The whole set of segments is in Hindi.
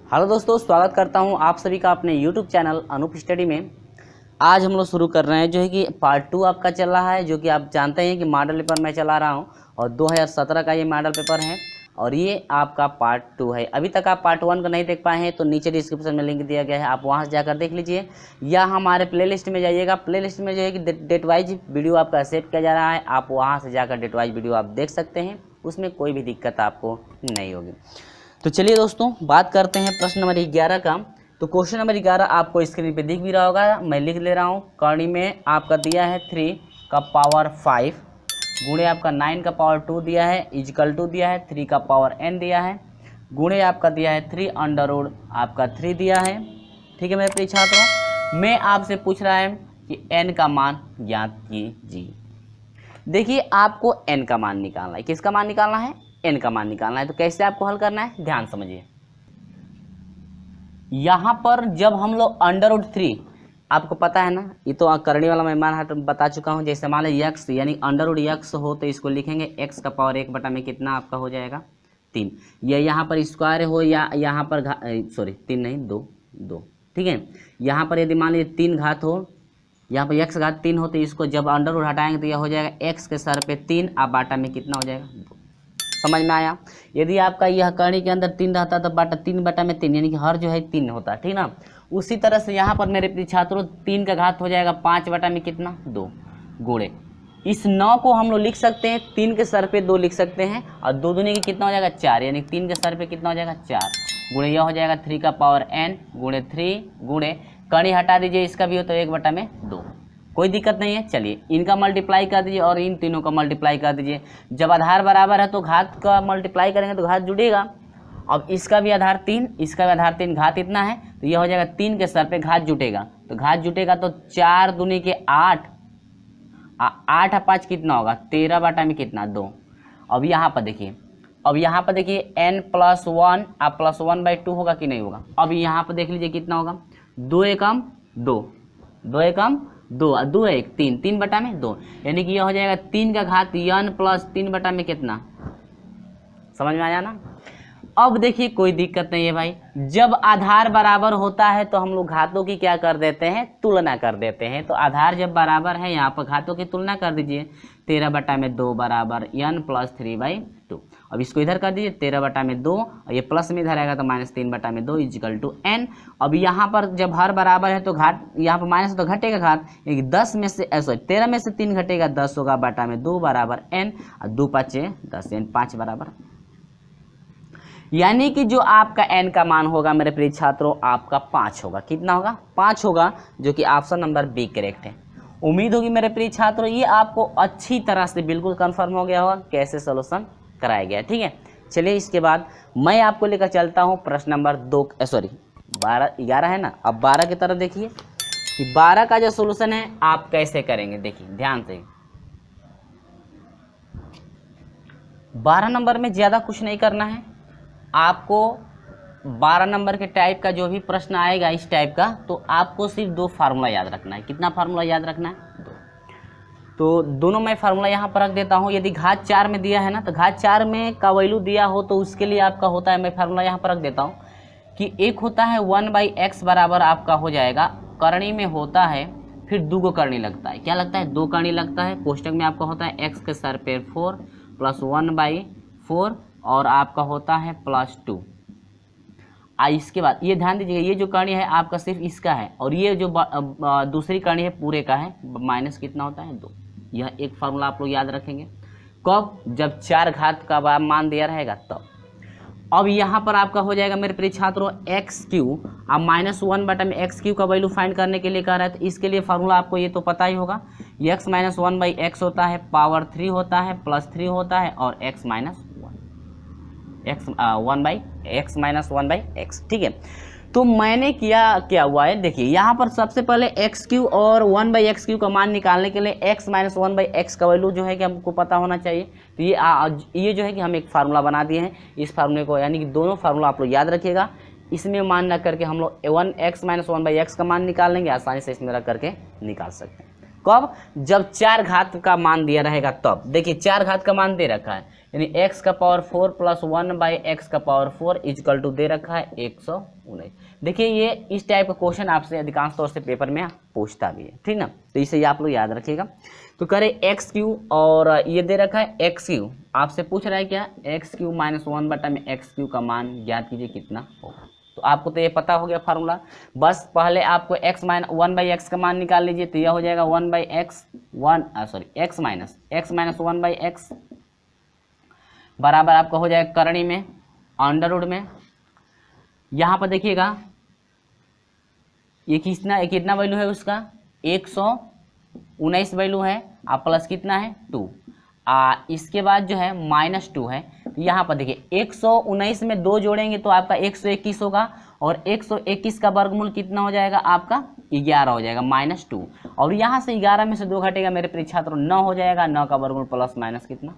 हेलो दोस्तों, स्वागत करता हूं आप सभी का अपने YouTube चैनल अनूप स्टडी में। आज हम लोग शुरू कर रहे हैं जो है कि पार्ट 2 आपका चल रहा है, जो कि आप जानते हैं कि मॉडल पेपर मैं चला रहा हूं और 2017 का ये मॉडल पेपर है और ये आपका पार्ट 2 है। अभी तक आप पार्ट 1 को नहीं देख पाए हैं तो नीचे डिस्क्रिप्शन में लिंक दिया गया है, आप वहाँ से जाकर देख लीजिए या हमारे प्लेलिस्ट में जाइएगा। प्लेलिस्ट में जो है कि डेट वाइज वीडियो आपका सेव किया जा रहा है, आप वहाँ से जाकर डेट वाइज वीडियो आप देख सकते हैं, उसमें कोई भी दिक्कत आपको नहीं होगी। तो चलिए दोस्तों, बात करते हैं प्रश्न नंबर 11 का। तो क्वेश्चन नंबर 11 आपको स्क्रीन पे दिख भी रहा होगा, मैं लिख ले रहा हूँ। करनी में आपका दिया है 3 का पावर 5 गुणे आपका 9 का पावर 2 दिया है, इजकल टू दिया है 3 का पावर n दिया है, गुणे आपका दिया है 3 अंडर रूट आपका 3 दिया है। ठीक है मेरे प्रिय छात्रों, मैं आपसे पूछ रहा है कि n का मान ज्ञात कीजिए। देखिए, आपको n का मान निकालना है। किसका मान निकालना है? n का मान निकालना है। तो कैसे आपको हल करना है, ध्यान समझिए। यहां पर जब हम लोग अंडर रूट 3, आपको पता है ना, ये तो करने वाला मैं मान बता चुका हूं। जैसे मान लीजिए x यानी अंडर रूट x हो तो इसको लिखेंगे x का पावर 1 बटा में कितना आपका हो जाएगा 3। ये यहाँ पर स्क्वायर हो या यहाँ पर 3 नहीं 2। ठीक है, यहाँ पर यदि मान लीजिए 3 घात हो, यहाँ पर x घात 3 हो तो इसको जब अंडर रूट हटाएंगे तो यह हो जाएगा x के सर पे 3 आप बाटा में कितना हो जाएगा 2। समझ में आया? यदि आपका यह करनी के अंदर 3 रहता तो बाटा 3 बटा में 3 यानी कि हर जो है 3 होता, ठीक ना। उसी तरह से यहाँ पर मेरे प्रिय छात्रों 3 का घात हो जाएगा 5 बटा में कितना 2 गुणे इस 9 को हम लोग लिख सकते हैं 3 के सर पे 2 लिख सकते हैं और 2 दूनी के कितना हो जाएगा 4 यानी 3 के सर पे कितना हो जाएगा 4 गुणे यह हो जाएगा 3 का पावर n गुणे 3 गुणे कड़ी हटा दीजिए, इसका भी हो तो 1 बटा में 2। कोई दिक्कत नहीं है। चलिए इनका मल्टीप्लाई कर दीजिए और इन तीनों का मल्टीप्लाई कर दीजिए। जब आधार बराबर है तो घात का मल्टीप्लाई करेंगे तो घात जुड़ेगा। अब इसका भी आधार 3, इसका भी आधार 3, घात इतना है तो यह हो जाएगा 3 के सर पे घात जुटेगा। तो घात जुटेगा तो 4 दूनी के 8 और 5 कितना होगा 13 बटा में कितना 2। अब यहाँ पर देखिए n प्लस 1 आप प्लस 1/2 होगा कि नहीं होगा। अब यहाँ पर देख लीजिए कितना होगा 2 एकम 2 2 एकम 2 2 1 3 3 बटा में 2 यानी कि यह हो जाएगा 3 का घात n प्लस 3 बटा में कितना। समझ में आया ना? अब देखिए कोई दिक्कत नहीं है भाई, जब आधार बराबर होता है तो हम लोग घातों की क्या कर देते हैं, तुलना कर देते हैं। तो आधार जब बराबर है यहाँ पर घातों की तुलना कर दीजिए। 13 बटा में 2 बराबर n प्लस 3/2। अब इसको इधर कर दीजिए 13 बटा में 2 और ये प्लस में इधर आएगा तो माइनस 3 बटा में 2 इजिकल टू n। अब यहाँ पर जब हर बराबर है तो घात यहाँ पर माइनस तो घटेगा घात, 10 में से 13 में से 3 घटेगा 10 होगा बटा में 2 बराबर n और 2 5 10 यानी 5 बराबर। यानी कि जो आपका n का मान होगा मेरे प्रिय छात्रों आपका 5 होगा। कितना होगा 5 होगा, जो कि ऑप्शन नंबर बी करेक्ट है। उम्मीद होगी मेरे प्रिय छात्रों ये आपको अच्छी तरह से बिल्कुल कंफर्म हो गया होगा कैसे सोल्यूशन कराया गया। ठीक है, चलिए इसके बाद मैं आपको लेकर चलता हूं प्रश्न नंबर 11 है ना। अब 12 की तरफ देखिए कि 12 का जो सोल्यूशन है आप कैसे करेंगे। देखिए ध्यान से, 12 नंबर में ज़्यादा कुछ नहीं करना है आपको। 12 नंबर के टाइप का जो भी प्रश्न आएगा इस टाइप का, तो आपको सिर्फ 2 फार्मूला याद रखना है। कितना फार्मूला याद रखना है 2। तो दोनों मैं फार्मूला यहाँ पर रख देता हूँ। यदि घात 4 में दिया है ना तो घात 4 में का वैल्यू दिया हो तो उसके लिए आपका होता है, मैं फार्मूला यहाँ पर रख देता हूँ कि एक होता है 1/x बराबर आपका हो जाएगा, करणी में होता है फिर 2 को करणी लगता है। क्या लगता है 2 करणी लगता है। कोष्टक में आपका होता है x के सर पे 4 प्लस 1/4 और आपका होता है प्लस 2। इसके बाद ये ध्यान दीजिएगा ये जो करणी है आपका सिर्फ इसका है और ये जो दूसरी करणी है पूरे का है, माइनस कितना होता है 2। यह एक फार्मूला आप लोग याद रखेंगे। कब? जब 4 घात का मान दिया रहेगा तब। अब यहाँ पर आपका हो जाएगा मेरे प्रिय छात्रों x3। अब -1 बटा में x3 का वैल्यू फाइंड करने के लिए कह रहा है, तो इसके लिए फार्मूला आपको ये तो पता ही होगा। x - 1/x होता है, पावर 3 होता है, प्लस 3 होता है और x - 1/x। ठीक है, तो मैंने क्या हुआ है देखिए यहाँ पर सबसे पहले x3 और 1/x3 का मान निकालने के लिए x - 1/x का वैल्यू जो है कि हमको पता होना चाहिए। तो ये जो है कि हम एक फार्मूला बना दिए हैं। इस फार्मूले को यानी कि दोनों फार्मूला आप लोग याद रखिएगा। इसमें मान रख करके हम लोग x - 1/x का मान निकाल लेंगे, आसानी से इसमें रख करके निकाल सकते हैं। कब? जब 4 घात का मान दिया रहेगा तब। देखिए 4 घात का मान दे रखा है, यानी x का पावर 4 प्लस 1/x का पावर 4 इक्वल टू दे रखा है 119। देखिए ये इस टाइप का क्वेश्चन आपसे अधिकांश तौर से पेपर में पूछता भी है, ठीक ना, तो इसे आप लोग याद रखिएगा। तो करें एक्स क्यू और ये दे रखा है एक्स क्यू, आपसे पूछ रहा है क्या, एक्स क्यू माइनस 1/x³ का मान ज्ञात कीजिए कितना होगा। तो आपको तो ये पता हो गया फार्मूला, बस पहले आपको x माइनस 1/x का मान निकाल लीजिए, तो यह हो जाएगा 1/x x माइनस 1/x बराबर आपका हो जाएगा करणी में अंडर रूट में। यहाँ पर देखिएगा ये कितना वैल्यू है उसका, 119 वैल्यू है, आप प्लस कितना है 2, इसके बाद जो है -2 है। तो यहाँ पर देखिए 119 में 2 जोड़ेंगे तो आपका 121 होगा, और 121 का वर्गमूल कितना हो जाएगा आपका 11 हो जाएगा -2, और यहाँ से 11 में से 2 घटेगा मेरे प्रिय छात्रों 9 हो जाएगा, 9 का वर्गमूल प्लस माइनस कितना,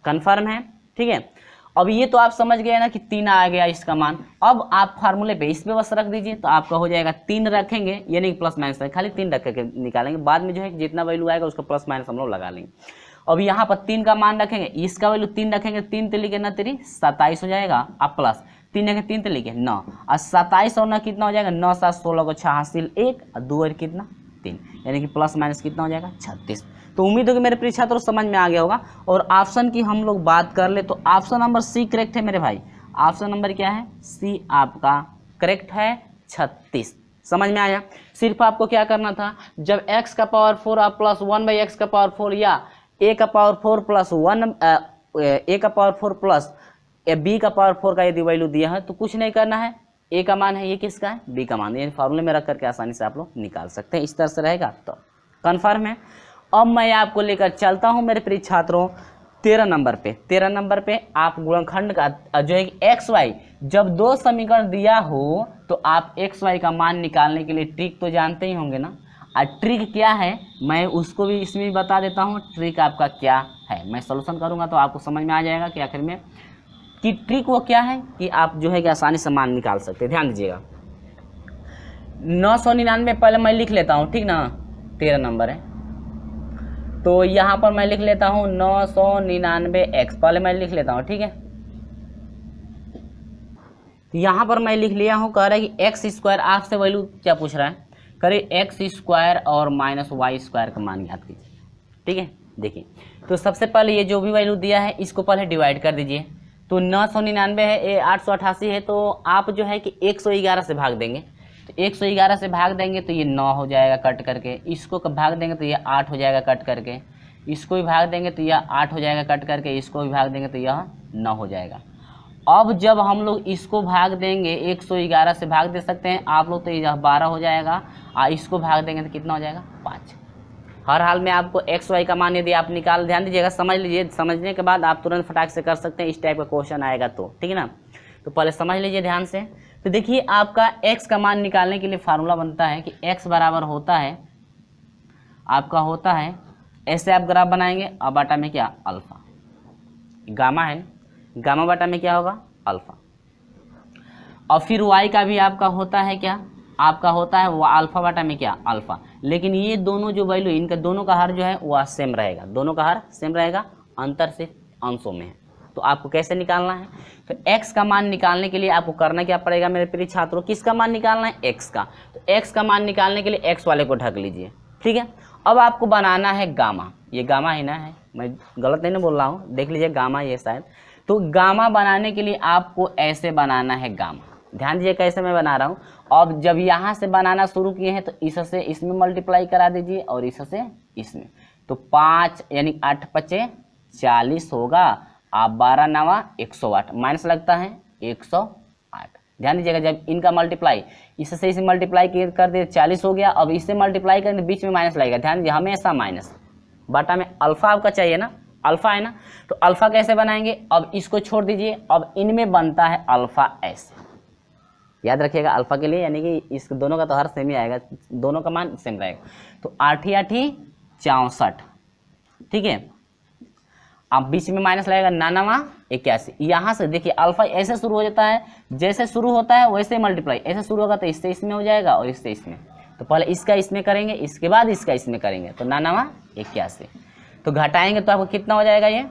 कन्फर्म है, ठीक है। अब ये तो आप समझ गए ना कि 3 आ गया इसका मान। अब आप फार्मूले पे इस पे बस रख दीजिए, तो आपका हो जाएगा 3 रखेंगे, ये नहीं प्लस माइनस, खाली 3 रख के निकालेंगे, बाद में जो है जितना वैल्यू आएगा उसका प्लस माइनस हम लोग लगा लेंगे। अब यहाँ पर 3 का मान रखेंगे, इसका वैल्यू 3 रखेंगे, 3 तिली के 9 तिरी 27 हो जाएगा, अब प्लस 3 रखें 3 तिली के 9, और 27 और 9 कितना हो जाएगा, 9 7 16 को 6 हासिल 1 और 2 और कितना 3, यानी कि प्लस माइनस कितना हो जाएगा 36। तो उम्मीद है कि मेरे प्रिय छात्रों समझ में आ गया होगा। और ऑप्शन की हम लोग बात कर ले तो ऑप्शन नंबर सी करेक्ट है मेरे भाई, ऑप्शन नंबर क्या है, सी आपका करेक्ट है 36। समझ में आया। सिर्फ आपको क्या करना था, जब x का पावर 4 आप प्लस 1/x का पावर 4 या a का पावर 4 प्लस a का पावर 4 प्लस b का पावर 4 का यदि वैल्यू दिया है तो कुछ नहीं करना है, a का मान है, ये किसका है, b का मान, ये फार्मूले में रख करके आसानी से आप लोग निकाल सकते हैं। इस तरह से रहेगा तो कन्फर्म है। अब मैं आपको लेकर चलता हूं मेरे प्रिय छात्रों 13 नंबर पे आप गुणनखंड का जो है एक्स वाई, जब 2 समीकरण दिया हो तो आप एक्स वाई का मान निकालने के लिए ट्रिक तो जानते ही होंगे ना। और ट्रिक क्या है मैं उसको भी इसमें भी बता देता हूं, ट्रिक आपका क्या है, मैं सॉल्यूशन करूंगा तो आपको समझ में आ जाएगा कि आखिर में कि ट्रिक वो क्या है कि आप जो है कि आसानी से मान निकाल सकते हैं। ध्यान दीजिएगा 999 पहले मैं लिख लेता हूँ, ठीक ना, 13 नंबर है तो यहाँ पर मैं लिख लेता हूँ 999x, पहले मैं लिख लेता हूँ, ठीक है। यहाँ पर मैं लिख लिया हूँ, कह रहा है कि x² आपसे वैल्यू क्या पूछ रहा है, करिए x² और -y² का मान ज्ञात कीजिए, ठीक है। देखिए तो सबसे पहले ये जो भी वैल्यू दिया है इसको पहले डिवाइड कर दीजिए, तो 999 है, ये 888 है, तो आप जो है कि 111 से भाग देंगे, तो 111 से भाग देंगे तो ये 9 हो जाएगा कट करके, इसको भाग देंगे तो ये 8 हो जाएगा कट करके, इसको भी भाग देंगे तो यह 8 हो जाएगा कट करके, इसको भी भाग देंगे तो यह 9 हो जाएगा। अब जब हम लोग इसको भाग देंगे 111 से भाग दे सकते हैं आप लोग, तो यह 12 हो जाएगा, और इसको भाग देंगे तो कितना हो जाएगा 5। हर हाल में आपको एक्स वाई का मान यदि आप निकाल, ध्यान दीजिएगा, समझ लीजिए, समझने के बाद आप तुरंत फटाक से कर सकते हैं, इस टाइप का क्वेश्चन आएगा तो, ठीक है ना। तो पहले समझ लीजिए ध्यान से। तो देखिए आपका x का मान निकालने के लिए फार्मूला बनता है कि x बराबर होता है आपका होता है, ऐसे आप ग्राफ बनाएंगे, अब बाटा में क्या अल्फा, गामा है, गामा बाटा में क्या होगा अल्फा, और फिर y का भी आपका होता है क्या, आपका होता है वो अल्फा बाटा में क्या अल्फा। लेकिन ये दोनों जो वैल्यू इनका दोनों का हर जो है वह सेम रहेगा, दोनों का हर सेम रहेगा, अंतर सिर्फ अंशों में है। तो आपको कैसे निकालना है, तो x का मान निकालने के लिए आपको करना क्या पड़ेगा मेरे प्रिय छात्रों, किसका मान निकालना है x का, तो x का मान निकालने के लिए x वाले को ढक लीजिए, ठीक है। अब आपको बनाना है गामा, ये गामा ही ना है, मैं गलत नहीं ना बोल रहा हूँ, देख लीजिए गामा ये शायद। तो गामा बनाने के लिए आपको ऐसे बनाना है गामा, ध्यान दीजिए कैसे मैं बना रहा हूँ। अब जब यहाँ से बनाना शुरू किए हैं तो इससे इसमें मल्टीप्लाई करा दीजिए और इससे इसमें, तो 5 यानी 8 5 40 होगा, आप 12 9 108 माइनस लगता है 108। ध्यान दीजिएगा जब इनका मल्टीप्लाई इससे इसे मल्टीप्लाई कर दे 40 हो गया, अब इससे मल्टीप्लाई करेंगे बीच में माइनस लगेगा, ध्यान दीजिए हमेशा माइनस, बाटा में अल्फा आपका चाहिए ना, अल्फा है ना, तो अल्फा कैसे बनाएंगे, अब इसको छोड़ दीजिए, अब इनमें बनता है अल्फा ऐसे, याद रखिएगा अल्फा के लिए, यानी कि इस दोनों का तो हर सेम ही आएगा, दोनों का मान सेम रहेगा, तो 8 8 64, ठीक है। अब बीच में माइनस लगेगा 9 81, यहाँ से देखिए अल्फा ऐसे शुरू हो जाता है, जैसे शुरू होता है वैसे मल्टीप्लाई, ऐसे शुरू होगा तो इससे इसमें हो जाएगा और इससे इसमें, तो पहले इसका इसमें करेंगे, इसके बाद इसका इसमें करेंगे, तो 9 81। तो घटाएंगे तो आपको कितना हो जाएगा ये,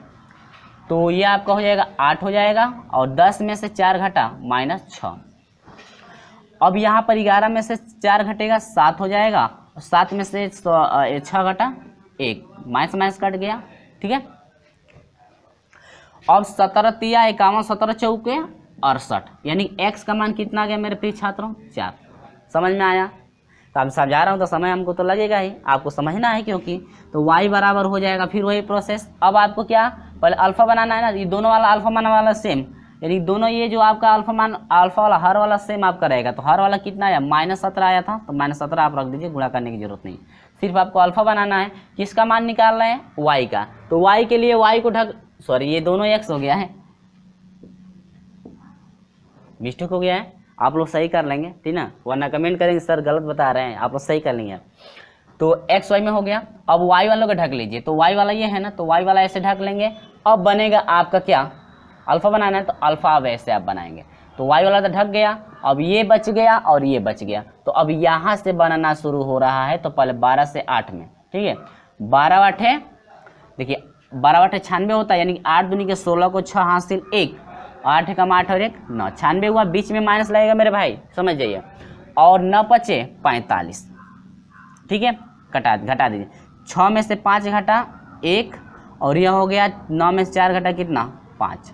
तो ये आपका हो जाएगा 8 हो जाएगा, और 10 में से 4 घटा -6। अब यहाँ पर 11 में से 4 घटेगा 7 हो जाएगा, और 7 में से 6 घटा 1, माइनस माइनस कट गया। ठीक है, अब 17 तिया 51, 17 चौके 68, यानी x का मान कितना आ गया मेरे प्रिय छात्रों, 4। समझ में आया? तो अब समझा रहा हूँ तो समय हमको तो लगेगा ही, आपको समझना है क्योंकि। तो y बराबर हो जाएगा, फिर वही प्रोसेस। अब आपको क्या, पहले अल्फा बनाना है ना, ये दोनों वाला अल्फा मान वाला सेम, यानी दोनों ये जो आपका अल्फा मान अल्फा वाला हर वाला सेम आपका रहेगा। तो हर वाला कितना आया, -17 आया था, तो -17 आप रख दीजिए, गुणा करने की जरूरत नहीं। सिर्फ आपको अल्फा बनाना है, किसका मान निकाल रहे हैं, y का। तो y के लिए y को ये दोनों x हो गया है, मिस्टेक हो गया है, आप लोग सही कर लेंगे, ठीक ना, वरना कमेंट करेंगे सर गलत बता रहे हैं, आप लोग सही कर लेंगे। तो x y में हो गया। अब y वालों को ढक लीजिए, तो y वाला ये है ना, तो y वाला ऐसे ढक लेंगे। अब बनेगा आपका क्या, अल्फा बनाना है, तो अल्फा अब ऐसे आप बनाएंगे, तो y वाला तो ढक गया। अब ये बच गया और ये बच गया, तो अब यहाँ से बनाना शुरू हो रहा है। तो पहले 12 से 8 में, ठीक है, 12 8 देखिए 12 8 96 होता है, यानी कि 8 दूनी के 16 को 6 हासिल 1, 8 कम 8 और 1 9, 96 हुआ। बीच में माइनस लगेगा मेरे भाई, समझ जाइए, और 9 बचे 45। ठीक है, घटा दीजिए, 6 में से 5 घटा 1, और यह हो गया 9 में से 4 घटा कितना 5,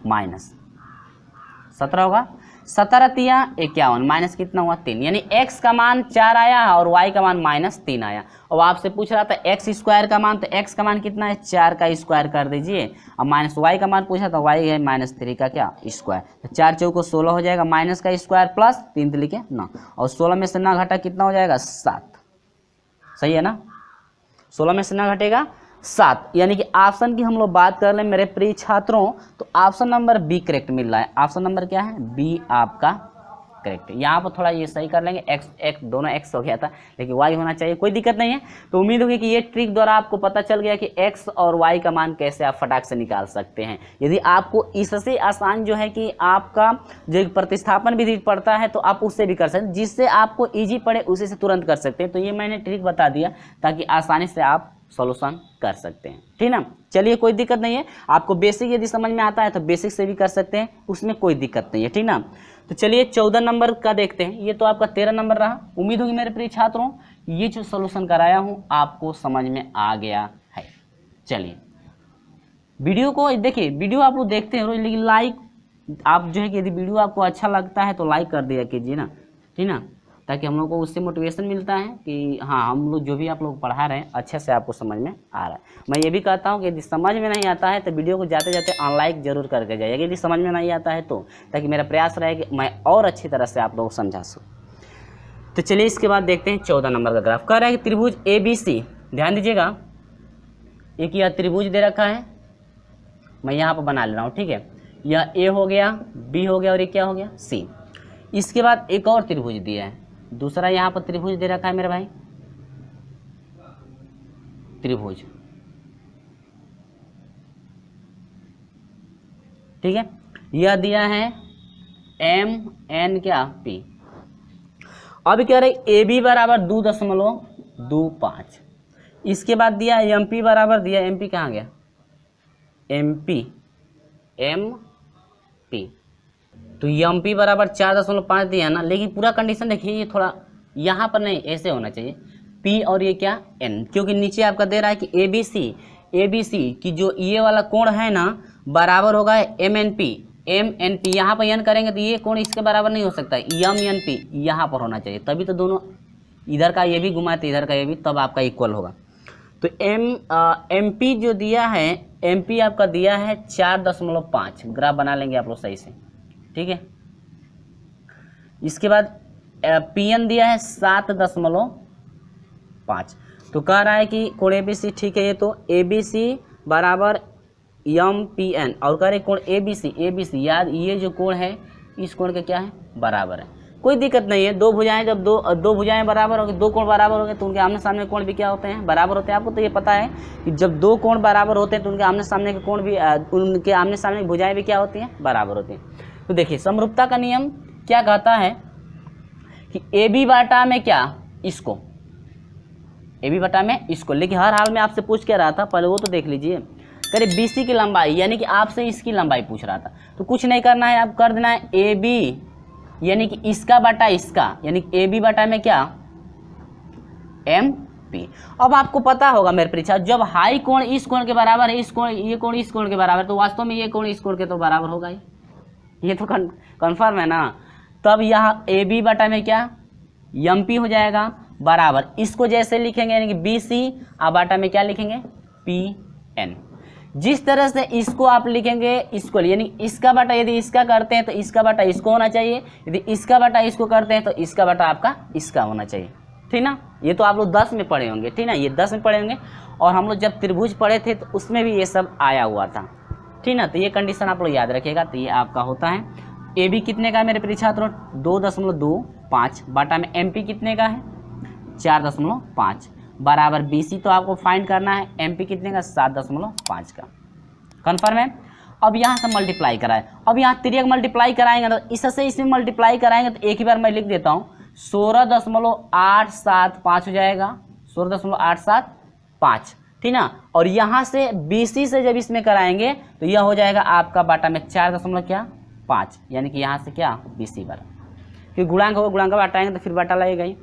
-17 होगा। 17 तिया 51, माइनस कितना हुआ 3, यानी x का मान 4 आया और y का मान -3 आया। और आपसे पूछ रहा था x स्क्वायर का मान, तो x का मान कितना है, 4 का स्क्वायर कर दीजिए। अब माइनस y का मान पूछा तो y है -3 का क्या स्क्वायर, तो 4 चौको 16 हो जाएगा, माइनस का स्क्वायर प्लस 3 लिखे 9, और 16 में से 9 घटा कितना हो जाएगा 7। सही है ना, 16 में से 9 घटेगा 7, यानी कि ऑप्शन की हम लोग बात कर लें मेरे प्रिय छात्रों, तो ऑप्शन नंबर बी करेक्ट मिल रहा है। ऑप्शन नंबर क्या है, बी आपका करेक्ट। यहाँ पर थोड़ा ये सही कर लेंगे, x दोनों x हो गया था, लेकिन y होना चाहिए, कोई दिक्कत नहीं है। तो उम्मीद होगी कि ये ट्रिक द्वारा आपको पता चल गया कि x और y का मान कैसे आप फटाक से निकाल सकते हैं। यदि आपको इससे आसान जो है कि आपका जो प्रतिस्थापन विधि पड़ता है, तो आप उससे भी कर सकते हैं, जिससे आपको ईजी पड़े उसी से तुरंत कर सकते हैं। तो ये मैंने ट्रिक बता दिया ताकि आसानी से आप सॉल्यूशन कर सकते हैं, ठीक ना। चलिए कोई दिक्कत नहीं है, आपको बेसिक यदि समझ में आता है तो बेसिक से भी कर सकते हैं, उसमें कोई दिक्कत नहीं है, ठीक ना। तो चलिए 14 नंबर का देखते हैं, ये तो आपका 13 नंबर रहा। उम्मीद होगी मेरे प्रिय छात्रों ये जो सॉल्यूशन कराया हूँ आपको समझ में आ गया है। चलिए वीडियो को देखिए, वीडियो आप लोग देखते हैं लेकिन लाइक आप जो है कि यदि वीडियो आपको अच्छा लगता है तो लाइक कर दिया कीजिए ना, ठीक ना, ताकि हम लोग को उससे मोटिवेशन मिलता है कि हाँ हम लोग जो भी आप लोग पढ़ा रहे हैं अच्छे से आपको समझ में आ रहा है। मैं ये भी कहता हूँ कि यदि समझ में नहीं आता है तो वीडियो को जाते जाते अनलाइक जरूर करके जाइए, यदि समझ में नहीं आता है तो, ताकि मेरा प्रयास रहे कि मैं और अच्छी तरह से आप लोगों को समझा सकूँ। तो चलिए इसके बाद देखते हैं 14 नंबर का ग्राफ। कह रहा है कि त्रिभुज ABC, ध्यान दीजिएगा, एक यह त्रिभुज दे रखा है, मैं यहाँ पर बना ले रहा हूँ, ठीक है, यह A हो गया, B हो गया और ये क्या हो गया C। इसके बाद एक और त्रिभुज दिया है, दूसरा यहाँ पर त्रिभुज दे रखा है मेरे भाई, त्रिभुज, ठीक है, यह दिया है MN क्या P। अब कह रहे AB बराबर 2.25, इसके बाद दिया MP बराबर दिया, MP कहाँ गया, MP तो MP बराबर 4.5 दिया ना, लेकिन पूरा कंडीशन देखिए, ये थोड़ा यहाँ पर नहीं ऐसे होना चाहिए, P और ये क्या N, क्योंकि नीचे आपका दे रहा है कि ABC की जो ये वाला कोण है ना बराबर होगा MNP, यहाँ पर N करेंगे तो ये कोण इसके बराबर नहीं हो सकता, MNP यहाँ पर होना चाहिए, तभी तो दोनों इधर का ये भी घुमाए तो इधर का ये भी, तब आपका इक्वल होगा। तो MP जो दिया है, MP आपका दिया है 4.5, ग्राफ बना लेंगे आप लोग सही से, ठीक है। इसके बाद PN दिया है 7.5, तो कह रहा है कि कोण ABC, ठीक है, ये तो ABC बराबर MPN, और कह रहे कोण ABC याद, ये जो कोण है इस कोण के क्या है बराबर है, कोई दिक्कत नहीं है। दो भुजाएं जब दो भुजाएं बराबर हो गई, दो कोण बराबर हो गए तो उनके आमने सामने कोण भी क्या होते हैं बराबर होते हैं। आपको तो ये पता है कि जब दो कोण बराबर होते हैं तो उनके आमने सामने के कोण भी उनके आमने सामने की भुजाएं भी क्या होती हैं बराबर होती हैं। तो देखिए समरूपता का नियम क्या कहता है कि ए बी बटा में क्या, इसको ए बी बटा में इसको, लेकिन हर हाल में आपसे पूछ क्या रहा था, पहले वो तो देख लीजिए। करे बी सी की लंबाई, यानी कि आपसे इसकी लंबाई पूछ रहा था, तो कुछ नहीं करना है, आप कर देना है ए बी यानी कि इसका बटा इसका, यानी ए बी बटा में क्या, एम पी। अब आपको पता होगा मेरे परीक्षा, जब हाई कोण इस कोण के बराबर है, इस कोण ये कोण इस कोण के बराबर, तो वास्तव में ये कोण इस कोण के तो बराबर होगा ही, ये तो कन्फर्म है ना। तब यहाँ ए बी बटा में क्या, एम पी हो जाएगा बराबर, इसको जैसे लिखेंगे यानी कि बी सी, और बटा में क्या लिखेंगे, पी एन। जिस तरह से इसको आप लिखेंगे इसको, यानी इसका बटा यदि इसका करते हैं तो इसका बटा इसको होना चाहिए, यदि इसका बटा इसको करते हैं तो इसका बटा आपका इसका होना चाहिए, ठीक ना। ये तो आप लोग 10 में पढ़े होंगे, ठीक ना, ये 10 में पढ़े होंगे। और हम लोग जब त्रिभुज पढ़े थे तो उसमें भी ये सब आया हुआ था, ठीक ना। तो ये कंडीशन आप लोग याद रखिएगा। तो ये आपका होता है ए बी कितने का है मेरे प्रिय छात्रों, 2.25 बटा में एम पी कितने का है, 4.5 बराबर बी सी, तो आपको फाइंड करना है एम पी कितने का, 7.5 का। कन्फर्म है। अब यहाँ से मल्टीप्लाई कराए, अब यहाँ तिर्यक मल्टीप्लाई कराएंगे तो इससे इसमें मल्टीप्लाई कराएंगे तो एक ही बार मैं लिख देता हूँ, 16.875 हो जाएगा, 16.875, ठीक ना। और यहाँ से बी सी से जब इसमें कराएंगे तो यह हो जाएगा आपका बाटा में 4.5, यानी कि यहाँ से क्या, बी सी बार, फिर गुणांक होगा, गुणांक हटाएंगे तो फिर बाटा लगेगा ही।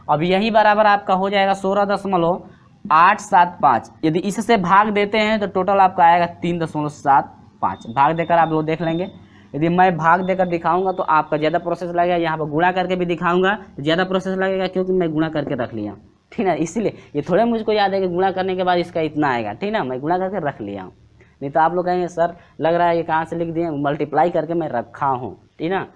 अब यही बराबर आपका हो जाएगा 16.875, यदि इससे भाग देते हैं तो टोटल आपका आएगा 3.75। भाग देकर आप लोग देख लेंगे, यदि मैं भाग देकर दिखाऊंगा तो आपका ज़्यादा प्रोसेस लगेगा, यहाँ पर गुणा करके भी दिखाऊंगा तो ज़्यादा प्रोसेस लगेगा, क्योंकि मैं गुणा करके रख लिया, ठीक ना। इसीलिए ये थोड़े मुझको याद है कि गुणा करने के बाद इसका इतना आएगा, ठीक ना, मैं गुणा करके रख लिया हूँ। नहीं तो आप लोग कहेंगे सर लग रहा है ये कहाँ से लिख दिए, मल्टीप्लाई करके मैं रखा हूँ, ठीक ना।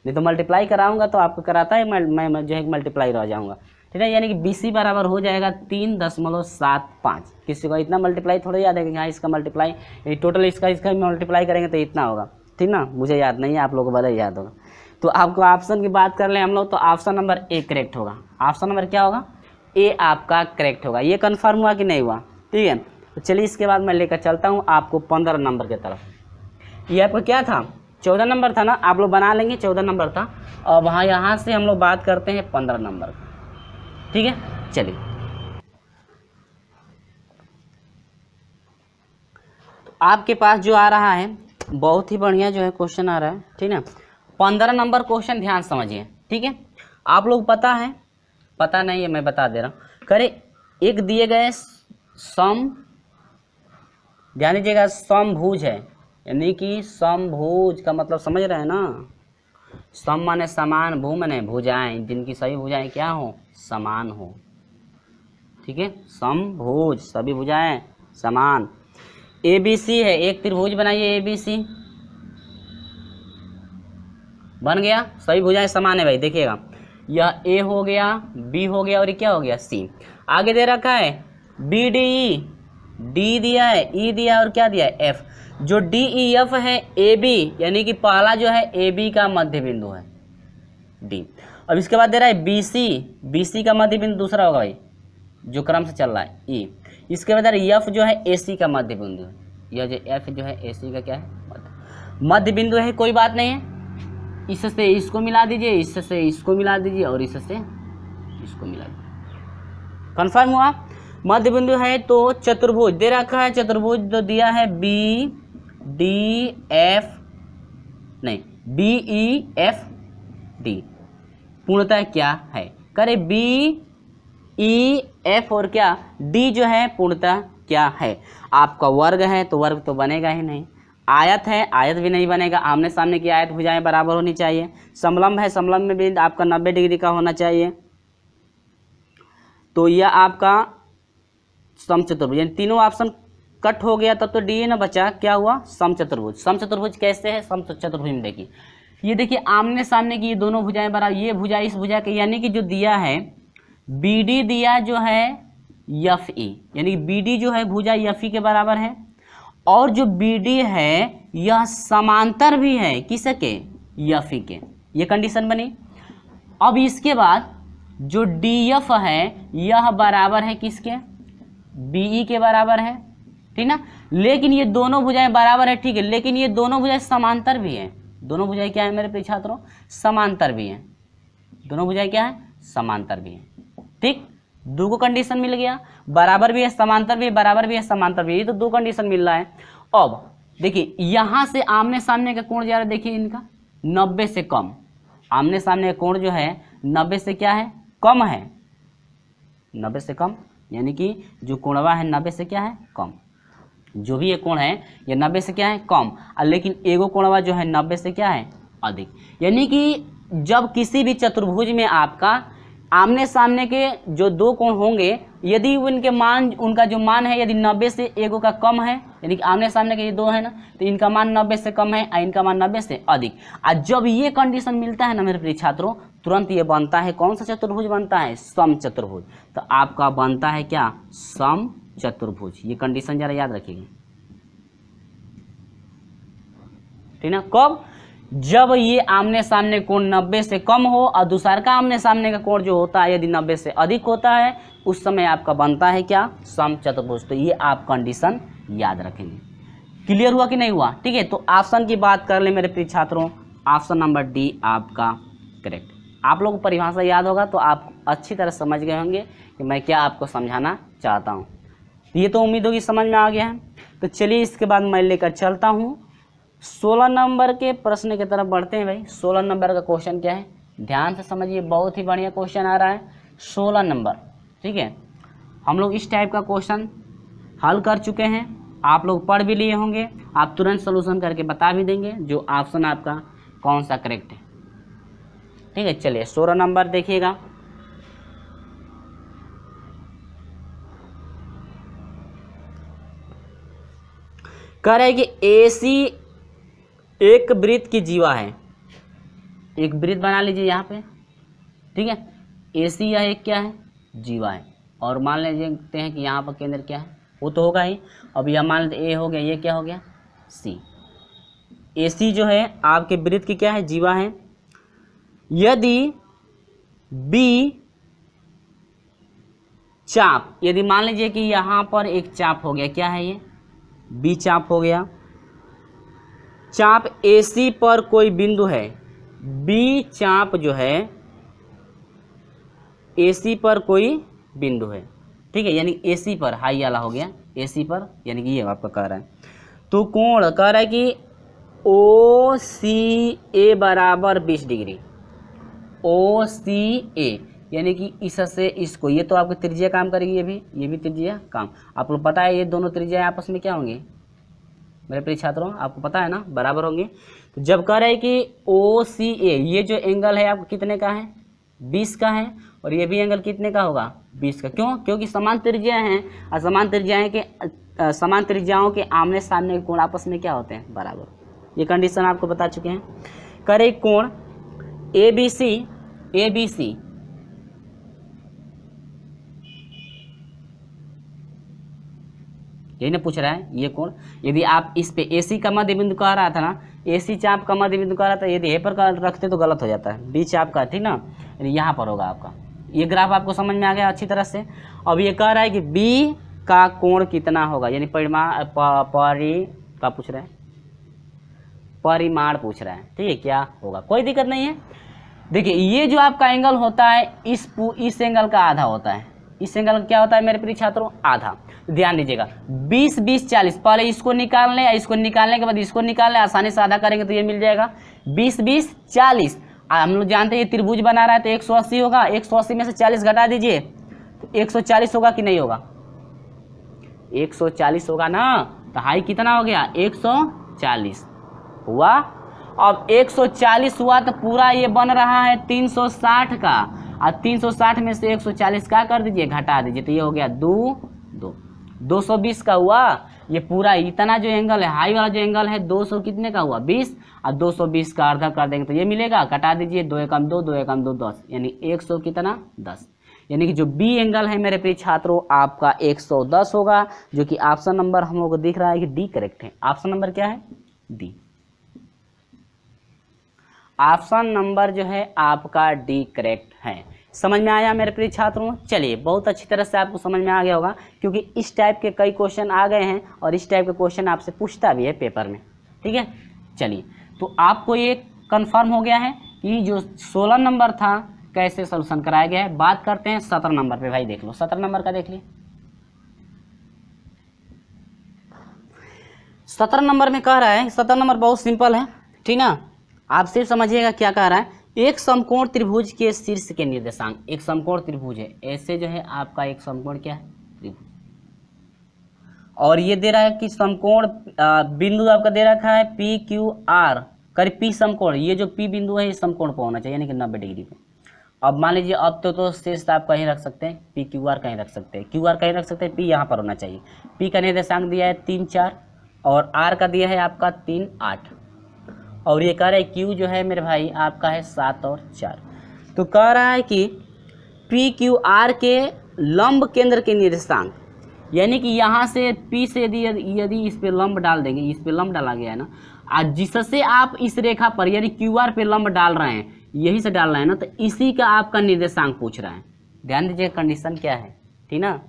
नहीं तो मल्टीप्लाई कराऊंगा तो आपको कराता है मैं जो है मल्टीप्लाई रह जाऊँगा, ठीक है। यानी कि बी सी बराबर हो जाएगा 3.75। किसी को इतना मल्टीप्लाई थोड़ा याद है कि हाँ इसका मल्टीप्लाई टोटल इसका मल्टीप्लाई करेंगे तो इतना होगा, ठीक ना। मुझे याद नहीं है, आप लोगों को भले याद होगा। तो आपको ऑप्शन की बात कर लें हम लोग, तो ऑप्शन नंबर ए करेक्ट होगा। ऑप्शन नंबर क्या होगा, ए आपका करेक्ट होगा। ये कन्फर्म हुआ कि नहीं हुआ, ठीक है। तो चलिए इसके बाद मैं लेकर चलता हूँ आपको 15 नंबर की तरफ। ये आपका क्या था, 14 नंबर था ना, आप लोग बना लेंगे 14 नंबर था। और वहाँ यहाँ से हम लोग बात करते हैं 15 नंबर, ठीक है। चलिए तो आपके पास जो आ रहा है बहुत ही बढ़िया जो है क्वेश्चन आ रहा है, ठीक है। 15 नंबर क्वेश्चन ध्यान समझिए, ठीक है। आप लोग पता है, पता नहीं है मैं बता दे रहा हूँ। करे एक दिए गए सम, ध्यान दीजिएगा, समभुज है, यानी कि समभुज का मतलब समझ रहे हैं ना, सम माने समान, भू माने भुजाएं, जिनकी सभी भुजाएं क्या हो, समान हो, ठीक है। समभुज सभी भुजाएं समान। ए बी सी है, एक त्रिभुज बनाइए, ए बी सी बन गया, सभी भुजाएं समान है भाई। देखिएगा यह ए हो गया, बी हो गया और ये क्या हो गया, सी। आगे दे रखा है बी डी ई, डी दिया है, ई दिया और क्या दिया है, एफ। जो डी ई एफ है ए बी, यानी कि पहला जो है ए बी का मध्य बिंदु है डी। अब इसके बाद दे रहा है बी सी, बी सी का मध्य बिंदु दूसरा होगा भाई जो क्रम से चल रहा है, ई। इसके बाद एफ जो है ए सी का मध्य बिंदु है, यह जो एफ जो है ए सी का क्या है, मध्य बिंदु है। कोई बात नहीं है, इससे इसको मिला दीजिए, इससे इसको मिला दीजिए और इससे इसको मिला दीजिए। कन्फर्म हुआ, मध्य बिंदु है। तो चतुर्भुज दे रखा है, चतुर्भुज जो दिया है बी डी एफ, नहीं बी ई एफ डी, पूर्णतः क्या है, करे बी ई एफ और क्या डी जो है पूर्णतः क्या है। आपका वर्ग है तो वर्ग तो बनेगा ही नहीं, आयत है आयत भी नहीं बनेगा, आमने सामने की आयत भुजाएं बराबर होनी चाहिए। समलंब है, समलंब में भी आपका 90 डिग्री का होना चाहिए। तो यह आपका समचतुर्भुज, यानी तीनों ऑप्शन कट हो गया, तब तो डी ना बचा, क्या हुआ, समचतुर्भुज। समचतुर्भुज कैसे है, समचतुर्भुज में देखिए, ये देखिए आमने सामने की ये दोनों भुजाएं बराबर, ये भुजा इस भुजा के, यानी कि जो दिया है बी डी दिया जो है एफ ई, यानी बी डी जो है भुजा एफ ई के बराबर है, और जो बी डी है यह समांतर भी है किसके, एफ ई के। ये कंडीशन बनी। अब इसके बाद जो डी एफ है यह बराबर है किसके, बीई के बराबर है, ठीक ना। लेकिन ये दोनों भुजाएं बराबर है, ठीक है, लेकिन ये दोनों भुजाएं समांतर भी हैं। दोनों भुजाएं क्या है मेरे प्रिय छात्रों, समांतर भी हैं। दोनों भुजाएं क्या है, समांतर भी है। ठीक, दो को कंडीशन मिल गया, बराबर भी है, समांतर भी है, बराबर भी है, समांतर भी है, ये तो दो कंडीशन मिल रहा है। अब देखिए यहां से आमने सामने का कोण जा रहा है, देखिए इनका 90 से कम, आमने सामने का कोण जो है 90 से क्या है, कम है, 90 से कम, यानी कि जो कोणवा है 90 से क्या है, कम, जो भी ये कोण है ये 90 से क्या है, कम, और लेकिन एगो कोणवा जो है 90 से क्या है, अधिक। यानी कि जब किसी भी चतुर्भुज में आपका आमने सामने के जो दो कोण होंगे, यदि उनके मान, उनका जो मान है यदि 90 से एगो का कम है, यानी कि आमने सामने के ये दो है ना, तो इनका मान 90 से कम है और इनका मान 90 से अधिक। और जब ये कंडीशन मिलता है ना मेरे प्रिय छात्रों, तुरंत ये बनता है कौन सा चतुर्भुज बनता है, सम चतुर्भुज। तो आपका बनता है क्या, सम चतुर्भुज। ये कंडीशन जरा याद रखिएगा, ठीक ना। कब, जब ये आमने सामने कोण 90 से कम हो और दूसरा का आमने सामने का कोण जो होता है यदि 90 से अधिक होता है, उस समय आपका बनता है क्या, सम चतुर्भुज। तो ये आप कंडीशन याद रखेंगे। क्लियर हुआ कि नहीं हुआ, ठीक है। तो ऑप्शन की बात कर ले मेरे प्रिय छात्रों, ऑप्शन नंबर डी आपका करेक्ट। आप लोगों को परिभाषा याद होगा तो आप अच्छी तरह समझ गए होंगे कि मैं क्या आपको समझाना चाहता हूँ। ये तो उम्मीद होगी समझ में आ गया है। तो चलिए इसके बाद मैं लेकर चलता हूँ 16 नंबर के प्रश्न की तरफ बढ़ते हैं। भाई 16 नंबर का क्वेश्चन क्या है, ध्यान से समझिए, बहुत ही बढ़िया क्वेश्चन आ रहा है 16 नंबर, ठीक है। हम लोग इस टाइप का क्वेश्चन हल कर चुके हैं, आप लोग पढ़ भी लिए होंगे, आप तुरंत सोल्यूशन करके बता भी देंगे जो ऑप्शन आपका कौन सा करेक्ट है, ठीक है। चलिए 16 नंबर देखिएगा। कह रहे हैं कि AC एक वृत्त की जीवा है, एक वृत्त बना लीजिए यहाँ पे, ठीक है। AC यह एक क्या है, जीवा है, और मान लेते हैं कि यहाँ पर केंद्र क्या है, वो तो होगा ही। अब यह मान लेते A हो गया, ये क्या हो गया, C। AC जो है आपके वृत्त की क्या है, जीवा है। यदि B चाप, यदि मान लीजिए कि यहाँ पर एक चाप हो गया, क्या है ये, B चाप हो गया। चाप AC पर कोई बिंदु है, B चाप जो है AC पर कोई बिंदु है, ठीक है, यानी AC पर, हाई वाला हो गया, AC पर, यानी कि ये आपका कह रहा है। तो कोण कह रहा है कि OCA बराबर 20 डिग्री, OCA यानी कि इससे इसको, ये तो आपकी त्रिज्या काम करेगी, ये भी त्रिज्या काम। आप लोग पता है ये दोनों त्रिज्या आपस में क्या होंगे मेरे प्रिय छात्रों, आपको पता है ना, बराबर होंगे। तो जब कह रहे हैं कि OCA, ये जो एंगल है आपको कितने का है, 20 का है, और ये भी एंगल कितने का होगा, 20 का। क्यों, क्योंकि समान त्रिज्या हैं, और समान त्रिज्याओं के आमने सामने के कोण आपस में क्या होते हैं, बराबर। ये कंडीशन आपको बता चुके हैं। कह रहे कोण ABC यही ना पूछ रहा है, ये कोण यदि आप इस पे AC का मध्य बिंदु कह रहा था ना, AC चाप का मध्य बिंदु कह रहा था, यदि ए पर रखते तो गलत हो जाता है, B चाप का, ठीक ना, यानी यहाँ पर होगा आपका। ये ग्राफ आपको समझ में आ गया अच्छी तरह से। अब ये कह रहा है कि B का कोण कितना होगा, यानी परिमाण पूछ रहा है, परिमाण पूछ रहा है, ठीक है, क्या होगा, कोई दिक्कत नहीं है। देखिए ये जो आपका एंगल होता है इस एंगल का आधा होता है, इस एंगल का क्या होता है मेरे प्रिय छात्रों, आधा। ध्यान दीजिएगा 20 20 40, पहले इसको निकाल लें, इसको निकालने के बाद इसको निकाल लें, आसानी से आधा करेंगे तो ये मिल जाएगा 20 20 40। हम लोग जानते हैं ये त्रिभुज बना रहा है तो 180 होगा, 180 में से 40 घटा दीजिए तो 140 होगा कि नहीं होगा, 140 होगा ना। तो हाई कितना हो गया, 140 हुआ। अब 140 हुआ तो पूरा ये बन रहा है 360 का, और 360 में से 140 का कर दीजिए, घटा दीजिए, तो ये हो गया 220 का हुआ। ये पूरा इतना जो एंगल है, हाई वाला जो एंगल है 200 कितने का हुआ, 20, और 220 का आधा कर देंगे तो ये मिलेगा, घटा दीजिए, 2 एकम 2, 2 एकम 2 10, यानी 100 कितना 10। यानी कि जो B एंगल है मेरे प्रिय छात्रों आपका 110 होगा, जो कि ऑप्शन नंबर हम लोग को दिख रहा है कि D करेक्ट है। ऑप्शन नंबर क्या है, D। ऑप्शन नंबर जो है आपका D करेक्ट है। समझ में आया मेरे प्रिय छात्रों, चलिए बहुत अच्छी तरह से आपको समझ में आ गया होगा, क्योंकि इस टाइप के कई क्वेश्चन आ गए हैं और इस टाइप के क्वेश्चन आपसे पूछता भी है पेपर में, ठीक है। चलिए तो आपको ये कंफर्म हो गया है कि जो 16 नंबर था कैसे सोल्यूशन कराया गया है। बात करते हैं 17 नंबर पे भाई, देख लो 17 नंबर का देख लिए। 17 नंबर में कह रहा है, 17 नंबर बहुत सिंपल है, ठीक ना। आप सिर्फ समझिएगा क्या कह रहा है। एक समकोण त्रिभुज के शीर्ष के निर्देशांक, एक समकोण त्रिभुज है, ऐसे जो है आपका एक समकोण क्या है, त्रिभुज, और ये दे रहा है कि समकोण बिंदु आपका दे रखा है पी क्यू आर, करीब पी समकोण, ये जो पी बिंदु है ये समकोण पर होना चाहिए, यानी कि 90 डिग्री पे। अब मान लीजिए अब तो शीर्ष आप कहीं रख सकते हैं, पी क्यू आर कहीं रख सकते हैं, क्यू आर कहीं रख सकते हैं, पी यहाँ पर होना चाहिए। पी का निर्देशांक दिया है 3 4 और आर का दिया है आपका 3 8, और ये कह रहा है क्यू जो है मेरे भाई आपका है 7 और 4। तो कह रहा है कि पी क्यू आर के लंब केंद्र के निर्देशांक, यानी कि यहाँ से P से यदि इस पे लंब डाल देंगे, इस पे लंब डाला गया है ना, आज जिससे आप इस रेखा पर यानी QR पे लंब डाल रहे हैं, यही से डाल रहे हैं ना, तो इसी का आपका निर्देशांक पूछ रहा है। ध्यान दीजिए कंडीशन क्या है, ठीक ना।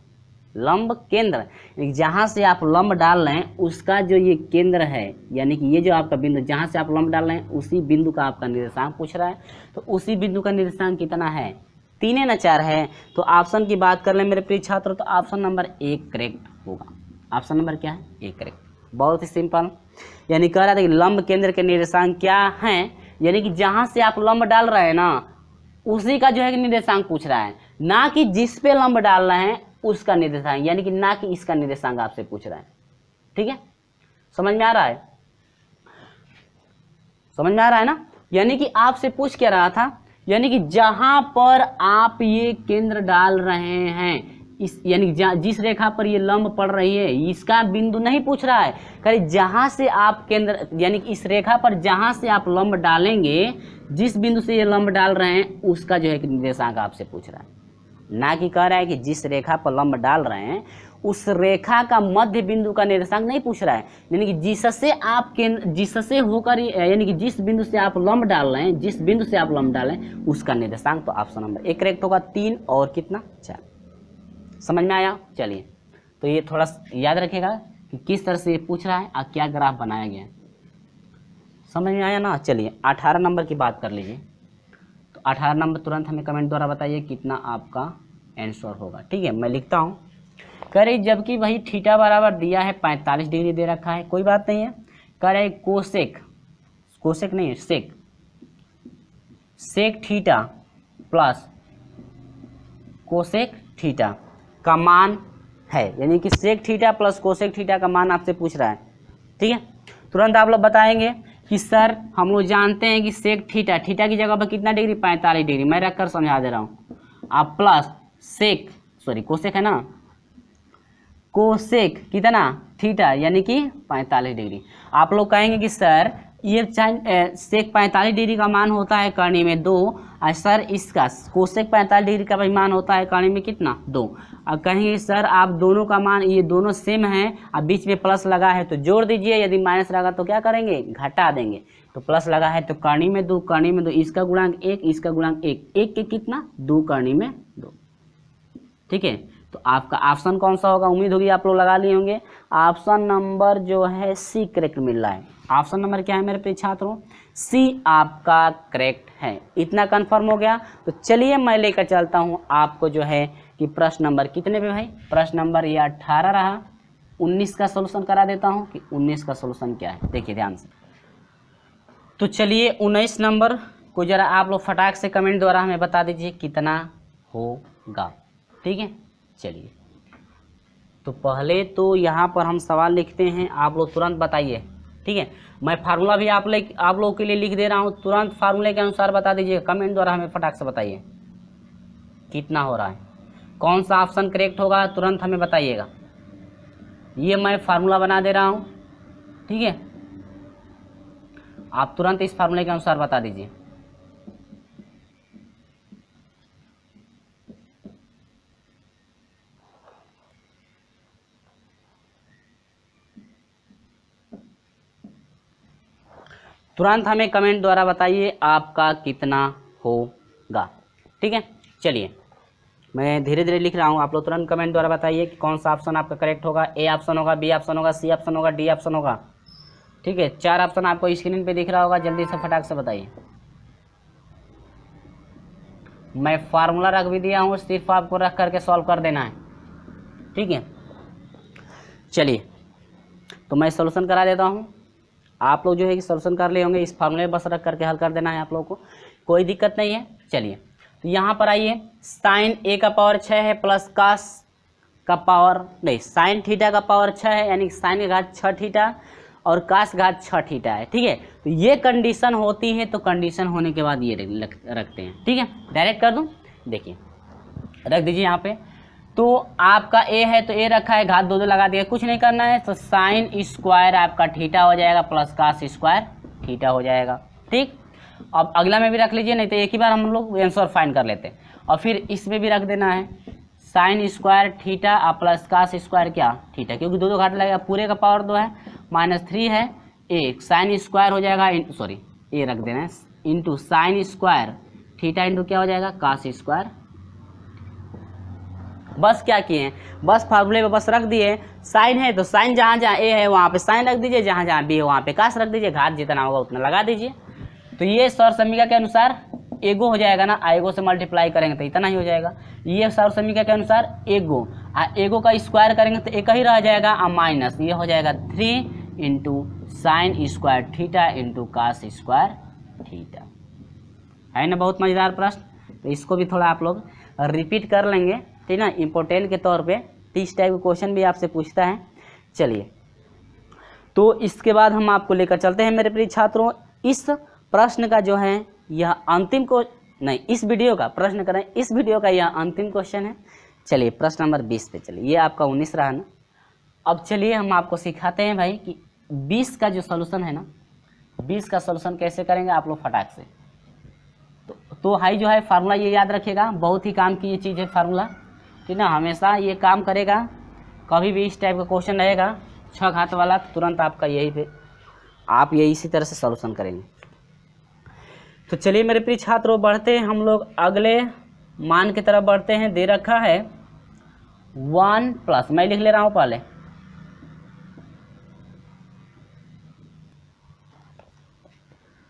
लंब केंद्र, जहाँ से आप लंब डाल रहे हैं उसका जो ये केंद्र है, यानी कि ये जो आपका बिंदु जहाँ से आप लंब डाल रहे हैं उसी बिंदु का आपका निर्देशांक पूछ रहा है। तो उसी बिंदु का निर्देशांक कितना है, 3 न 4 है। तो ऑप्शन की बात कर लें मेरे प्रिय छात्र, तो ऑप्शन नंबर 1 करेक्ट होगा। ऑप्शन नंबर क्या है, 1 करेक्ट। बहुत ही सिंपल, यानी कह रहा था कि लंब केंद्र के निर्देशांक क्या हैं, यानी कि जहाँ से आप लंब डाल रहे हैं ना उसी का जो है निर्देशांक पूछ रहा है, ना कि जिस पे लंब डाल रहे हैं उसका निर्देशांक, यानी कि ना कि इसका निर्देशांक आपसे पूछ रहा है। ठीक है, समझ में आ रहा है, समझ में आ रहा है ना। यानी कि आपसे पूछ क्या रहा था, यानी कि जहां पर आप ये केंद्र डाल रहे हैं, इस यानी जिस रेखा पर ये लंब पड़ रही है इसका बिंदु नहीं पूछ रहा है, कहीं जहां से आप केंद्र यानी कि इस रेखा पर जहां से आप लंब डालेंगे, जिस बिंदु से ये लंब डाल रहे हैं उसका जो है निर्देशांक आपसे पूछ रहा है, ना कि कह रहा है कि जिस रेखा पर लंब डाल रहे हैं उस रेखा का मध्य बिंदु का निर्देशांक नहीं पूछ रहा है, यानी कि जिससे आप जिससे होकर यानी कि जिस बिंदु से आप लंब डाल रहे हैं, जिस बिंदु से आप लंब डालें उसका निर्देशांक। तो ऑप्शन नंबर 1 करेक्ट होगा, 3 और कितना 4। समझ में आया। चलिए, तो ये थोड़ा याद रखिएगा कि किस तरह से ये पूछ रहा है और क्या ग्राफ बनाया गया है, समझ में आया ना। चलिए 18 नंबर की बात कर लीजिए। तो 18 नंबर तुरंत हमें कमेंट द्वारा बताइए कितना आपका आंसर होगा। ठीक है, मैं लिखता हूँ। कह रही जबकि वही थीटा बराबर दिया है 45 डिग्री दे रखा है, कोई बात नहीं है। कह रहे कोसेक, कोसेक नहीं है sec, sec theta plus cosec theta का मान है, यानी कि sec theta plus cosec theta का मान आपसे पूछ रहा है। ठीक है, तुरंत आप लोग बताएंगे कि सर हम लोग जानते हैं कि सेक थीटा, थीटा की जगह पर कितना डिग्री 45 डिग्री, मैं रख कर समझा दे रहा हूँ। आप प्लस सेक सॉरी कोसेक है ना, कोसेक कितना थीटा यानी कि 45 डिग्री। आप लोग कहेंगे कि सर ये सेक 45 डिग्री का मान होता है कर्ण में 2, और सर इसका कोसेक 45 डिग्री का भी मान होता है कर्ण में कितना 2। अब कहेंगे सर आप दोनों का मान ये दोनों सेम है, अब बीच में प्लस लगा है तो जोड़ दीजिए, यदि माइनस लगा तो क्या करेंगे घटा देंगे। तो प्लस लगा है तो कर्णी में 2, कर्णी में 2, इसका गुणांक 1, इसका गुणांक 1, 1 के कितना 2 कर्णी में 2। ठीक है, तो आपका ऑप्शन कौन सा होगा, उम्मीद होगी आप लोग लगा लिए होंगे। ऑप्शन नंबर जो है सी करेक्ट मिल रहा है। ऑप्शन नंबर क्या है मेरे प्रिय छात्रों, सी आपका करेक्ट है। इतना कंफर्म हो गया। तो चलिए मैं लेकर चलता हूं आपको जो है कि प्रश्न नंबर कितने पे भाई, प्रश्न नंबर ये 18 रहा, 19 का सोल्यूशन करा देता हूं कि 19 का सोल्यूशन क्या है, देखिए ध्यान से। तो चलिए 19 नंबर को जरा आप लोग फटाक से कमेंट द्वारा हमें बता दीजिए कितना होगा। ठीक है, चलिए तो पहले तो यहाँ पर हम सवाल लिखते हैं, आप लोग तुरंत बताइए। ठीक है, मैं फार्मूला भी आप लोगों के लिए लिख दे रहा हूँ, तुरंत फार्मूले के अनुसार बता दीजिए, कमेंट द्वारा हमें फटाक से बताइए कितना हो रहा है, कौन सा ऑप्शन करेक्ट होगा तुरंत हमें बताइएगा। ये मैं फार्मूला बना दे रहा हूँ, ठीक है, आप तुरंत इस फार्मूले के अनुसार बता दीजिए। तुरंत हमें कमेंट द्वारा बताइए आपका कितना होगा। ठीक है, चलिए मैं धीरे धीरे लिख रहा हूँ, आप लोग तुरंत कमेंट द्वारा बताइए कि कौन सा ऑप्शन आपका करेक्ट होगा। ए ऑप्शन होगा, बी ऑप्शन होगा, सी ऑप्शन होगा, डी ऑप्शन होगा। ठीक है, 4 ऑप्शन आपको स्क्रीन पे दिख रहा होगा, जल्दी से फटाक से बताइए। मैं फार्मूला रख भी दिया हूँ, सिर्फ आपको रख करके सॉल्व कर देना है, ठीक है। चलिए तो मैं सॉल्यूशन करा देता हूँ, आप लोग जो है कि सॉल्यूशन कर लिए होंगे, इस फार्मूले बस रख करके हल कर देना है आप लोगों को, कोई दिक्कत नहीं है। चलिए तो यहाँ पर आइए, साइन ए का पावर 6 है प्लस कास का पावर नहीं, साइन थीटा का पावर 6 है, यानी साइन की घात 6 थीटा और कास घात 6 थीटा है, ठीक है। तो ये कंडीशन होती है, तो कंडीशन होने के बाद ये रखते हैं, ठीक है। डायरेक्ट कर दूं, देखिए रख दीजिए यहाँ पे। तो आपका ए है तो ए रखा है, घात 2 लगा दिया, कुछ नहीं करना है। तो साइन स्क्वायर आपका थीटा हो जाएगा प्लस कास स्क्वायर थीटा हो जाएगा, ठीक। अब अगला में भी रख लीजिए, नहीं तो एक ही बार हम लोग आंसर फाइंड कर लेते हैं। और फिर इसमें भी रख देना है sine square theta plus cos square क्या थीटा, क्योंकि 2 घाट लगेगा, पूरे का पावर 2 है, -3 है, एक साइन स्क्वायर हो जाएगा, सॉरी ये रख देना है, into sine square theta into क्या हो जाएगा कास स्क्वायर। बस क्या किए हैं, बस फार्मूले में बस रख दिए, साइन है तो साइन जहाँ जहाँ ए है वहाँ पे साइन रख दीजिए, जहाँ जहाँ बी है वहाँ पे कास रख दीजिए, घात जितना होगा उतना लगा दीजिए। तो ये सौर समीकरण के अनुसार एगो हो जाएगा ना, आएगो से मल्टीप्लाई करेंगे तो इतना ही हो जाएगा। ये सौर समीकरण के अनुसार एगो एगो का स्क्वायर करेंगे तो एक ही रह जाएगा, माइनस ये हो जाएगा 3 into sine square theta into cos square theta. है ना बहुत मज़ेदार प्रश्न, तो इसको भी थोड़ा आप लोग रिपीट कर लेंगे, ठीक ना, इम्पोर्टेंट के तौर पे। इस टाइप का क्वेश्चन भी आपसे पूछता है। चलिए तो इसके बाद हम आपको लेकर चलते हैं मेरे प्रिय छात्रों, इस प्रश्न का जो है यह अंतिम को नहीं, इस वीडियो का प्रश्न करें, इस वीडियो का यह अंतिम क्वेश्चन है। चलिए प्रश्न नंबर 20 पे चलिए, ये आपका 19 रहा ना। अब चलिए हम आपको सिखाते हैं भाई कि 20 का जो सॉल्यूशन है ना, 20 का सॉल्यूशन कैसे करेंगे आप लोग फटाक से। तो हाई जो है फार्मूला ये याद रखिएगा, बहुत ही काम की ये चीज़ है फार्मूला, ठीक ना, हमेशा ये काम करेगा। कभी भी इस टाइप का क्वेश्चन रहेगा 6 घात वाला, तुरंत आपका यही पे आप ये इसी तरह से सॉल्यूशन करेंगे। तो चलिए मेरे प्रिय छात्रों बढ़ते हैं हम लोग अगले मान की तरफ बढ़ते हैं। दे रखा है 1 प्लस, मैं लिख ले रहा हूँ पहले,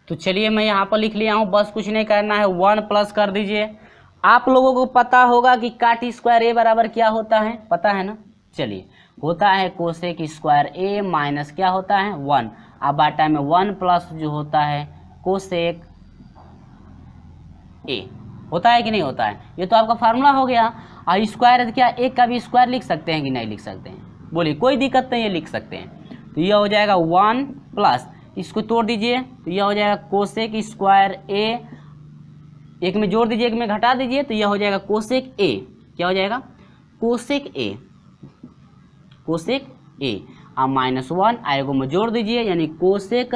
तो चलिए मैं यहाँ पर लिख लिया हूँ, बस कुछ नहीं करना है, 1 प्लस कर दीजिए। आप लोगों को पता होगा कि काट स्क्वायर ए बराबर क्या होता है, पता है ना। चलिए होता है कोसेक स्क्वायर ए माइनस क्या होता है 1, अब बाटा में 1 प्लस जो होता है कोसेक ए, होता है कि नहीं होता है, ये तो आपका फार्मूला हो गया। और स्क्वायर क्या एक का भी स्क्वायर लिख सकते हैं कि नहीं लिख सकते हैं, बोलिए कोई दिक्कत नहीं है, लिख सकते हैं। तो यह हो जाएगा 1 प्लस, इसको तोड़ दीजिए तो यह हो जाएगा कोसेक स्क्वायर ए, एक में जोड़ दीजिए एक में घटा दीजिए, तो यह हो जाएगा कोसेक ए, क्या हो जाएगा कोसेक ए, कोसेक ए अब -1 आएगो में जोड़ दीजिए, यानी कोसेक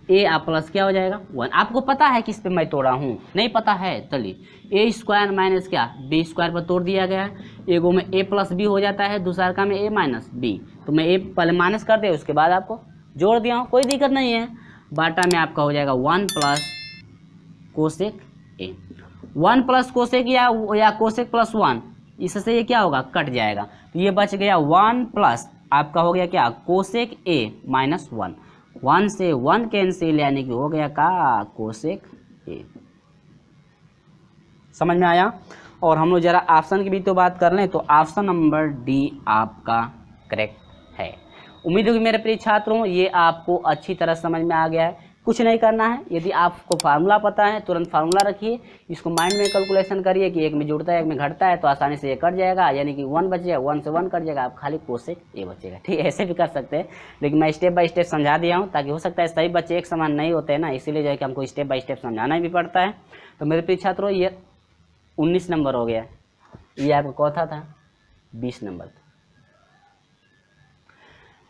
ए आप प्लस क्या हो जाएगा 1। आपको पता है किस पे मैं तोड़ा हूँ, नहीं पता है, चलिए ए स्क्वायर माइनस क्या बी स्क्वायर पर तोड़ दिया गया है, एगो में ए प्लस बी हो जाता है, दूसरा का में ए माइनस बी, तो मैं ए पहले माइनस कर दिया उसके बाद आपको जोड़ दिया हूँ, कोई दिक्कत नहीं है। बाटा में आपका हो जाएगा 1 प्लस कोसेक ए, 1 प्लस कोसेक या कोसेक प्लस 1, इससे ये क्या होगा कट जाएगा, तो ये बच गया 1 प्लस आपका हो गया क्या कोसेक ए माइनस 1, 1 से 1 कैंसिल, यानी कि हो गया का कोसेक ए। समझ में आया। और हम लोग जरा ऑप्शन की भी तो बात कर लें, तो ऑप्शन नंबर डी आपका करेक्ट है। उम्मीद होगी मेरे प्रिय छात्रों ये आपको अच्छी तरह समझ में आ गया है। कुछ नहीं करना है, यदि आपको फार्मूला पता है तुरंत फार्मूला रखिए, इसको माइंड में कैलकुलेशन करिए कि एक में जुड़ता है एक में घटता है, तो आसानी से ये कट जाएगा, यानी कि 1 बच जाएगा, 1 से 1 कट जाएगा, आप खाली कोसेक ए बचेगा, ठीक है। ऐसे भी कर सकते हैं, लेकिन मैं स्टेप बाय स्टेप समझा दिया हूँ, ताकि हो सकता है सही बच्चे एक समान नहीं होते हैं ना, इसीलिए जो है कि हमको स्टेप बाय स्टेप समझाना भी पड़ता है। तो मेरे प्रिय छात्रों ये 19 नंबर हो गया, ये आपका कौथा था 20 नंबर था।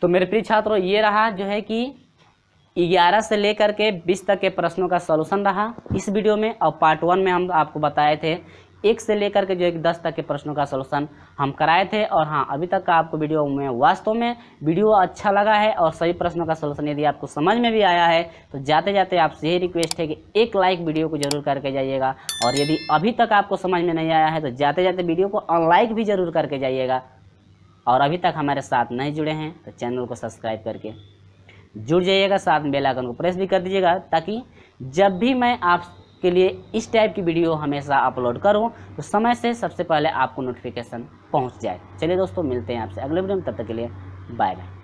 तो मेरे प्रिय छात्रों ये रहा जो है कि 11 से लेकर के 20 तक के प्रश्नों का सॉल्यूशन रहा इस वीडियो में। और पार्ट 1 में हम आपको बताए थे 1 से लेकर के जो है 10 तक के प्रश्नों का सॉल्यूशन हम कराए थे। और हाँ, अभी तक का आपको वीडियो में वास्तव में वीडियो अच्छा लगा है और सभी प्रश्नों का सॉल्यूशन यदि आपको समझ में भी आया है, तो जाते जाते आपसे यही रिक्वेस्ट है कि एक लाइक वीडियो को जरूर करके जाइएगा। और यदि अभी तक आपको समझ में नहीं आया है तो जाते जाते वीडियो को अनलाइक भी जरूर करके जाइएगा। और अभी तक हमारे साथ नहीं जुड़े हैं तो चैनल को सब्सक्राइब करके जुड़ जाइएगा, साथ में बेल आइकन को प्रेस भी कर दीजिएगा, ताकि जब भी मैं आप के लिए इस टाइप की वीडियो हमेशा अपलोड करूँ तो समय से सबसे पहले आपको नोटिफिकेशन पहुँच जाए। चलिए दोस्तों, मिलते हैं आपसे अगले वीडियो में, तब तक के लिए बाय बाय।